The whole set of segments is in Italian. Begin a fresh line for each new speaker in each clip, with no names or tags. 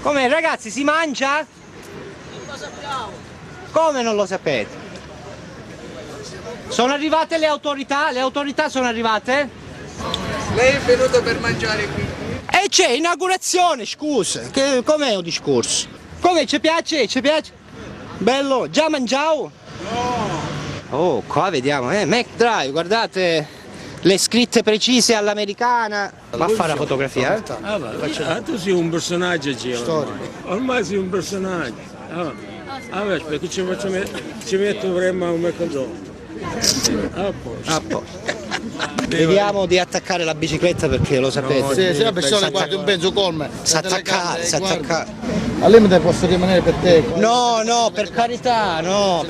Come ragazzi, si mangia?
Non lo sappiamo.
Come non lo sapete? Sono arrivate le autorità? Le autorità sono arrivate?
Lei è venuto per mangiare qui?
E c'è inaugurazione, scusa, com'è il discorso? Come, ci piace? Ci piace? Bello, già mangiato?
No.
Oh, qua vediamo, McDrive, guardate le scritte precise all'americana. Va a fare la fotografia, eh?
Tu sei un personaggio, ormai sei un personaggio. Aspetta, ci metto prima un McDonald's.
A posto. Vediamo di attaccare la bicicletta perché lo sapete.
Se la persona guarda un mezzo colme.
Si attaccare.
Al limite posso rimanere per te.
No, per carità, no,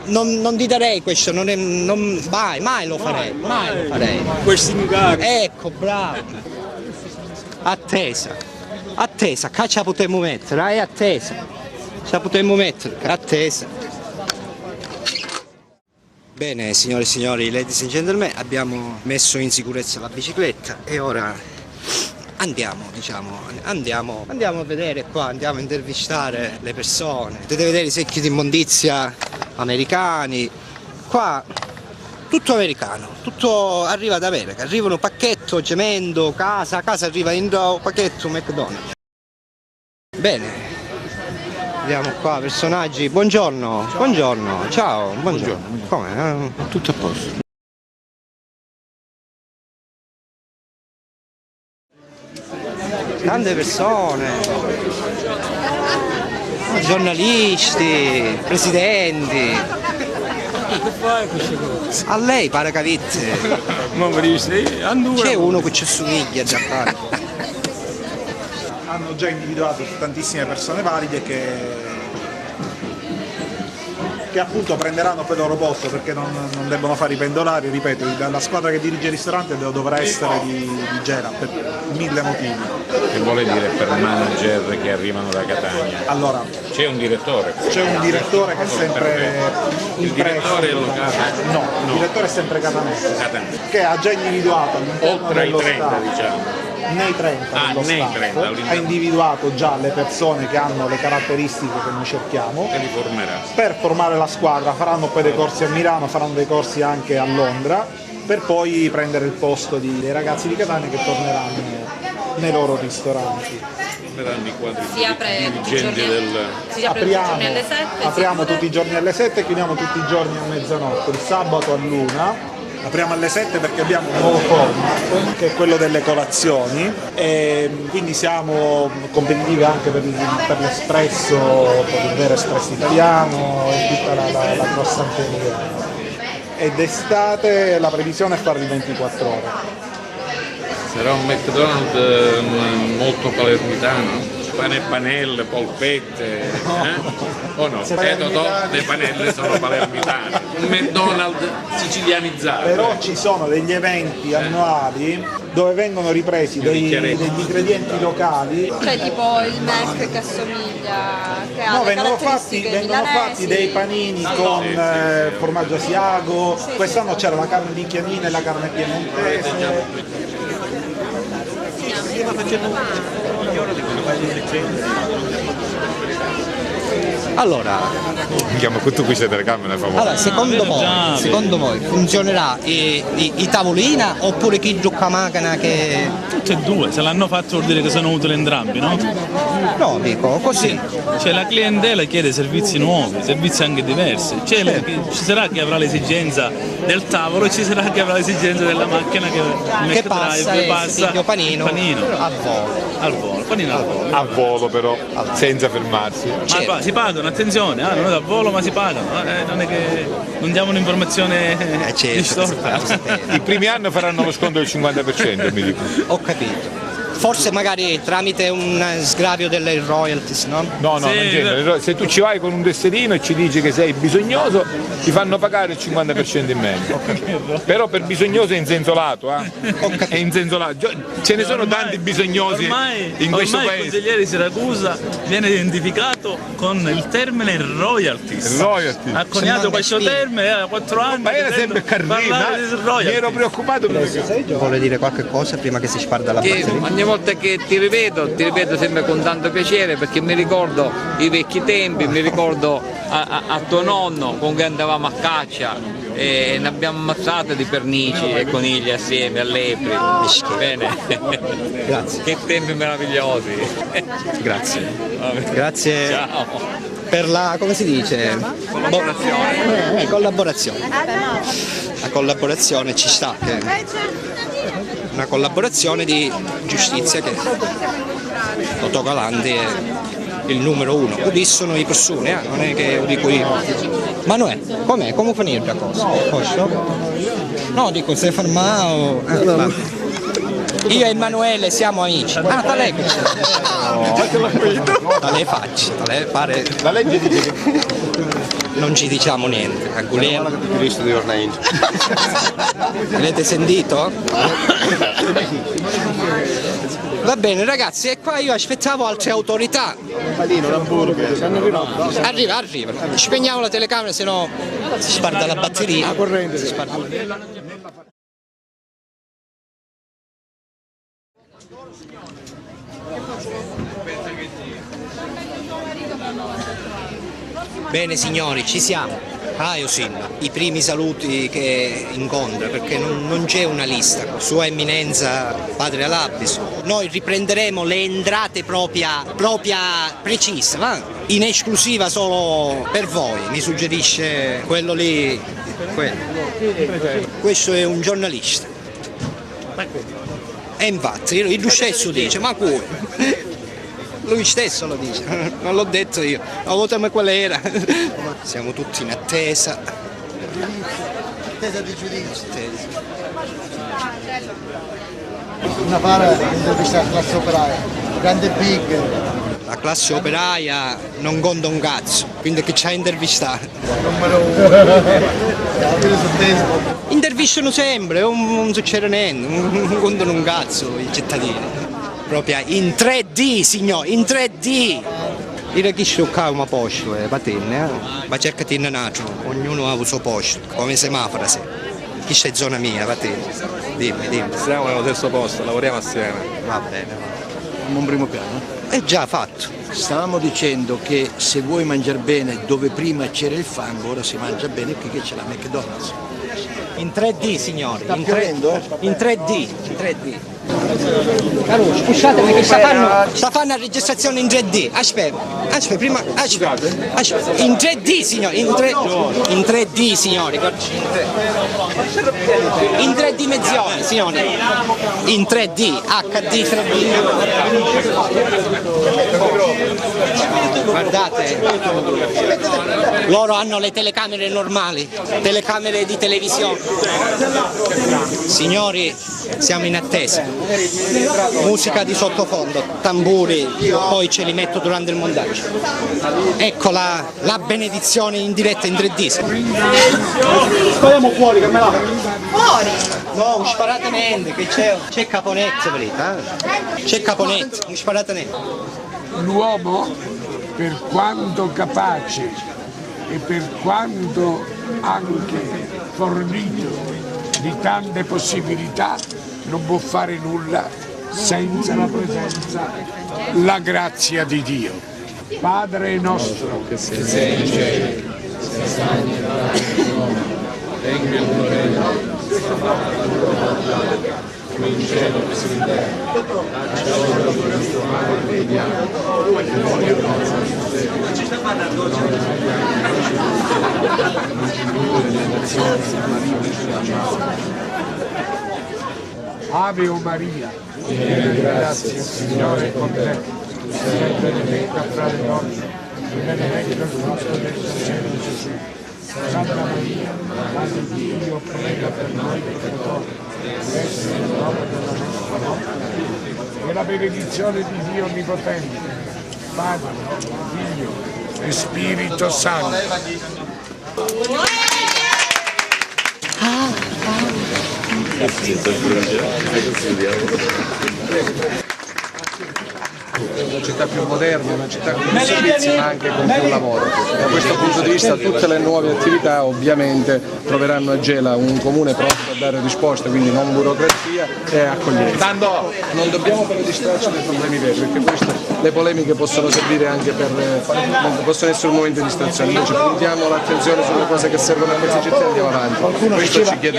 non ti darei questo, mai lo farei.
Questi magari.
Ecco, bravo. Attesa, qua ce la potremmo mettere, è attesa. Ce la potremmo mettere, attesa. Bene, signore e signori, ladies and gentlemen, abbiamo messo in sicurezza la bicicletta e ora andiamo a vedere qua, andiamo a intervistare le persone. Potete vedere i secchi di immondizia americani. Qua tutto americano, tutto arriva da America, arrivano pacchetto, gemendo, casa arriva in pacchetto McDonald's. Bene. Vediamo qua personaggi, buongiorno, ciao, buongiorno. Come? Tutto a posto. Tante persone, giornalisti, presidenti.
Che fai queste cose?
A lei pare capite. C'è uno che ci assomiglia già qua.
Hanno già individuato tantissime persone valide che appunto prenderanno poi il loro posto perché non debbono fare i pendolari, ripeto, la squadra che dirige il ristorante dovrà essere di Gela per 1000 motivi.
Che vuole dire per manager che arrivano da Catania?
Allora,
c'è un direttore?
C'è un direttore che è sempre
il direttore è locale?
No, il direttore è sempre catanese, che ha già individuato
oltre ai 30
staff,
diciamo.
nei 30,
nei 30
ha individuato già le persone che hanno le caratteristiche che noi cerchiamo
che li formerà.
Per formare la squadra. Faranno poi dei corsi a Milano, faranno dei corsi anche a Londra per poi prendere il posto dei ragazzi di Catania che torneranno nei loro ristoranti.
I quadri
Si apre tutti i giorni alle 7.
Apriamo tutti i giorni alle 7 e chiudiamo tutti i giorni a mezzanotte, il sabato all'1. Apriamo alle 7 perché abbiamo un nuovo format che è quello delle colazioni e quindi siamo competitivi anche per l'espresso, per il vero espresso italiano e tutta la crossanteria. Ed estate la previsione è farli 24 ore.
Sarà un McDonald's molto palermitano? Pane e panelle, polpette, o no? Le panelle sono palermitane, un McDonald's sicilianizzato.
Però ci sono degli eventi annuali dove vengono ripresi degli ingredienti locali.
Cioè tipo il Mac che assomiglia, che ha
vengono fatti dei panini con formaggio asiago, quest'anno c'era la carne di chianina e la carne piemontese.
Allora,
con tu qui sei telecamera famosa.
allora secondo voi funzionerà i tavolina oppure chi gioca a macchina che...
Tutte e due, se l'hanno fatto vuol dire che sono utili entrambi, no?
No, dico così.
Cioè la clientela chiede servizi nuovi, servizi anche diversi. Ci sarà chi avrà l'esigenza del tavolo e ci sarà chi avrà l'esigenza della macchina che
passa il panino
al volo. Panino al volo.
A volo però, senza fermarsi.
Ma si pagano, attenzione, non è da volo ma si pagano, non è che non diamo un'informazione distorta.
I primi anni faranno lo sconto del 50%, mi dico.
Ho capito. Forse magari tramite un sgravio delle royalties, no?
No,
Sì,
non genere. Se tu ci vai con un tesserino e ci dici che sei bisognoso, ti fanno pagare il 50% in meno. Però per bisognoso è in senso lato, È in senso lato. Ce ne sono tanti bisognosi in questo
paese. Il consigliere di Siracusa viene identificato con il termine royalties. Ha coniato questo termine da 4 anni.
Ma era sempre carrina, mi ero preoccupato.
Vuole dire qualche cosa prima che si sparda la batteria?
volta che ti rivedo sempre con tanto piacere, perché mi ricordo i vecchi tempi, mi ricordo a tuo nonno con cui andavamo a caccia e ne abbiamo ammazzate di pernici e conigli assieme, a lepri. Bene.
Grazie.
Che tempi meravigliosi.
Grazie. Grazie.
Ciao.
Per la, come si dice?
Collaborazione.
Collaborazione. La collaborazione ci sta. Una collaborazione di giustizia che Totò Galante è il numero uno. Lo dissono i persone, non è che lo dico io. Manuè, com'è? Come finire la cosa? Posso? No, dico, sei fermato. Io e Emanuele siamo amici. Ah, da lei che c'è. Da lei faccio, da lei pare.
La legge dice che
Non ci diciamo niente, a Guglielmo.
di Ornain.
Avete sentito? Va bene ragazzi, e qua io aspettavo altre autorità.
Padino, l'hamburger.
Arriva. Spegniamo la telecamera, se no si sparda la batteria.
corrente.
Si sparda. Bene signori, ci siamo. Osinna, i primi saluti che incontra, perché non c'è una lista. Sua Eminenza Padre Alabiso. Noi riprenderemo le entrate propria precise, va? In esclusiva solo per voi, mi suggerisce quello lì. Questo è un giornalista. E infatti, lui stesso dice, ma come? Lui stesso lo dice, non l'ho detto io, ma votami qual era. Siamo tutti in attesa.
Attesa di giudizio. Una fare intervista alla classe operaia, grande big.
La classe operaia non conta un cazzo, quindi che ci ha intervistato?
Numero uno.
Intervistano sempre, non succede niente, non contano un cazzo i cittadini. Proprio in 3D, signore, in 3D! Dire chi sciocca un posto, patenne, ma cercati in nato, ognuno ha il suo posto, come semaforo, sì. Chi c'è zona mia, patenne? Dimmi.
Siamo nello stesso posto, lavoriamo assieme.
Va bene.
Un primo piano.
È già fatto.
Stavamo dicendo che se vuoi mangiare bene dove prima c'era il fango, ora si mangia bene qui che c'è la McDonald's.
In 3D, signori.
Sta piovendo?
In 3D. Caruso, scusatemi che sta fanno la registrazione in 3D. Aspetta, prima. Aspetta. In 3D, signori. In 3D, signori. In 3 dimensioni, signori. In 3D, HD 3D. Guardate, loro hanno le telecamere normali, telecamere di televisione. Signori, siamo in attesa. Musica di sottofondo, tamburi, poi ce li metto durante il montaggio. Ecco la benedizione in diretta in 3D.
Spariamo fuori, che me la.
Fuori?
No, non sparate niente, che c'è Caponetto, c'è Caponetto, non sparate niente.
L'uomo, per quanto capace e per quanto anche fornito di tante possibilità, non può fare nulla senza la presenza, la grazia di Dio. Padre nostro che sei in cielo, sia santificato il tuo nome, venga il tuo regno, come in cielo così in terra. Dacci ora il nostro pane quotidiano, e noi abbiamo Ave o Maria, piena di grazia, Signore è con te, tu sei benedetta fra le donne, e benedetto il frutto del tuo seno, Gesù. Santa Maria, Madre di Dio, prega per noi peccatori, adesso è l'ora della nostra morte. E la benedizione di Dio Onnipotente, Padre, Figlio e Spirito Santo.
Grazie. una città più moderna, una città con più servizi ma anche con più lavoro. Da questo punto di vista tutte le nuove attività ovviamente troveranno a Gela un comune pronto a dare risposte, quindi non burocrazia e accoglienza. Non dobbiamo però distrarci dai problemi veri, perché le polemiche possono servire anche possono essere un momento di distrazione. Noi ci puntiamo l'attenzione sulle cose che servono a questi cittadini e andiamo avanti. Qualcuno
diceva che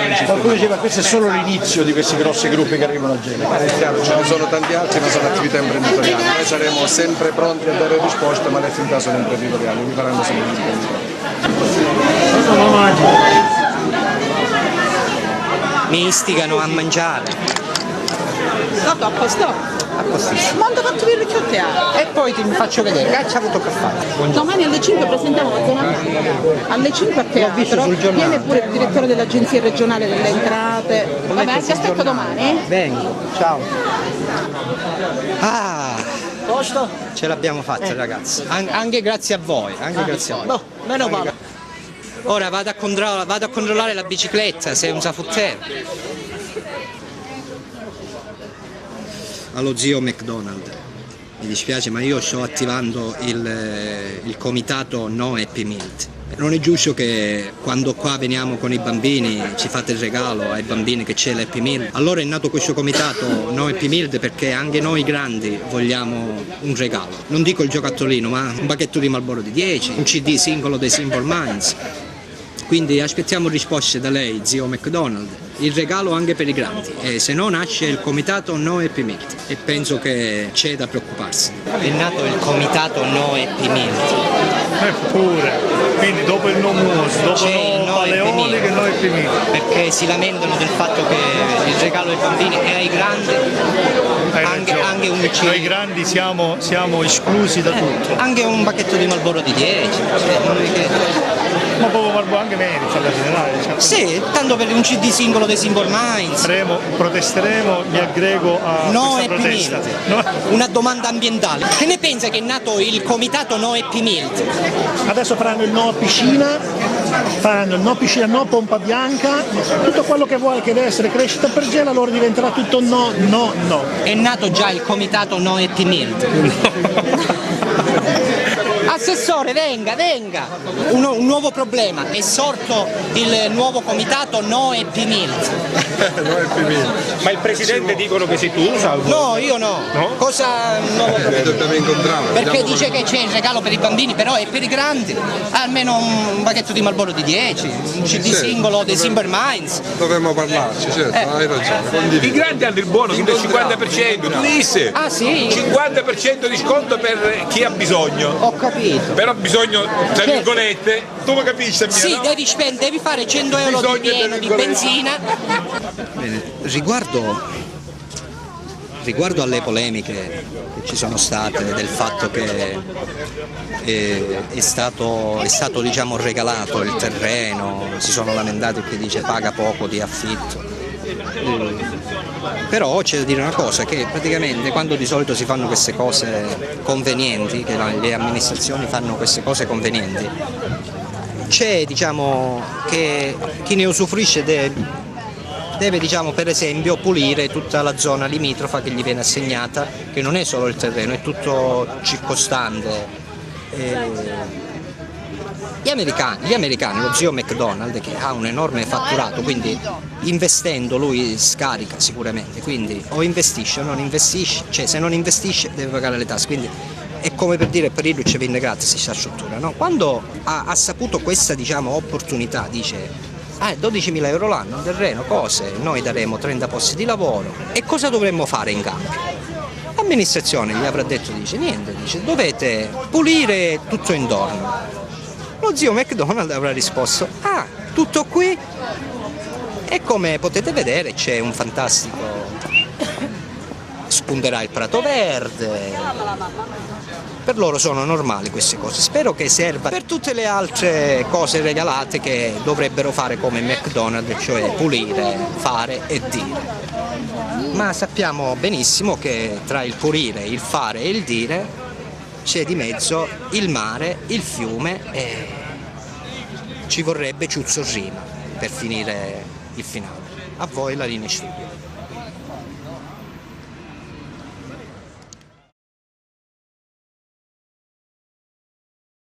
questo è solo l'inizio di questi grossi gruppi che arrivano a Gela.
È chiaro, ce ne sono tanti altri, ma sono attività imprenditoriali. Noi saremo sempre pronti a dare risposte, ma le attività sono imprenditoriali, mi faranno sempre imprenditoriali.
Mi istigano a mangiare.
Stato a posto? Quando fatto il ricciotto
E poi ti faccio vedere, che ci ha avuto che fare.
Domani alle 5 presentiamo la zona alle 5 a teatro, viene pure il direttore dell'agenzia regionale delle entrate. Vabbè, ti aspetto domani.
Vengo, ciao. Ah,
Posto?
ce l'abbiamo fatta ragazzi, anche grazie a voi,
No, meno male.
Ora vado a controllare la bicicletta, sei un safuttero. Allo zio McDonald, mi dispiace ma io sto attivando il comitato No Happy Meal. Non è giusto che quando qua veniamo con i bambini ci fate il regalo ai bambini che c'è l'Happy Meal. Allora è nato questo comitato No Happy Meal perché anche noi grandi vogliamo un regalo. Non dico il giocattolino ma un bacchetto di Marlboro di 10, un CD singolo dei Simple Minds. Quindi aspettiamo risposte da lei, zio McDonald, il regalo anche per i grandi, e se no nasce il comitato No Happy Meal e penso che c'è da preoccuparsi. È nato il comitato No Happy Meal.
Pure, quindi dopo il No Mus, dopo il No Paleoli che No Happy Meal.
Perché si lamentano del fatto che il regalo ai bambini e ai grandi anche un CD.
Noi grandi siamo esclusi da tutto.
Anche un bacchetto di Marlboro di 10, non è che...
Ma proprio Marlboro anche merita alla fine, dai. Diciamo.
Sì, tanto per un CD singolo dei Simple Minds.
Protesteremo, mi aggrego a questa protesta.
No. Una domanda ambientale. Che ne pensa che è nato il comitato No Happy Meal?
Adesso faranno il no piscina, faranno il no piscina, no pompa bianca, tutto quello che vuole che deve essere crescita per Gela, allora diventerà tutto no.
È nato già il comitato No Happy Meal. Assessore, venga! Un nuovo problema, è sorto il nuovo comitato No Happy Meal.
Ma il presidente dicono che sei tu, Salvo?
No, io no. Cosa nuovo problema?
Dobbiamo incontrarlo.
Perché dice che c'è il regalo per i bambini, però è per i grandi. Almeno un bacchetto di Marlboro di 10, un CD singolo dei Simple Minds.
Dovremmo parlarci, certo, hai ragione.
I grandi hanno il buono fino al 50%, tu disse?
Ah sì?
50% di sconto per chi ha bisogno.
Ho capito.
Però bisogno, tra virgolette, tu mi capisci?
Sì,
no?
devi fare 100 euro di pieno di benzina. Bene, riguardo alle polemiche che ci sono state del fatto che è stato diciamo regalato il terreno, si sono lamentati perché dice paga poco di affitto. Però c'è da dire una cosa, che praticamente quando di solito si fanno queste cose convenienti, che le amministrazioni fanno queste cose convenienti, c'è diciamo che chi ne usufruisce deve diciamo per esempio pulire tutta la zona limitrofa che gli viene assegnata, che non è solo il terreno, è tutto circostante. Gli americani, lo zio McDonald che ha un enorme fatturato, quindi investendo lui scarica sicuramente, quindi o investisce o non investisce, cioè se non investisce deve pagare le tasse, quindi è come per dire per il ci vende gratis questa struttura, no? Quando ha saputo questa diciamo opportunità dice 12.000 euro l'anno, terreno, cose, noi daremo 30 posti di lavoro e cosa dovremmo fare in cambio? L'amministrazione gli avrà detto, niente, dovete pulire tutto intorno. Lo zio McDonald avrà risposto, tutto qui? E come potete vedere c'è un fantastico, spunterà il prato verde, per loro sono normali queste cose, spero che serva per tutte le altre cose regalate che dovrebbero fare come McDonald's, cioè pulire, fare e dire. Ma sappiamo benissimo che tra il pulire, il fare e il dire c'è di mezzo il mare, il fiume e ci vorrebbe Ciuzzo Rima per finire il finale. A voi la linea studio.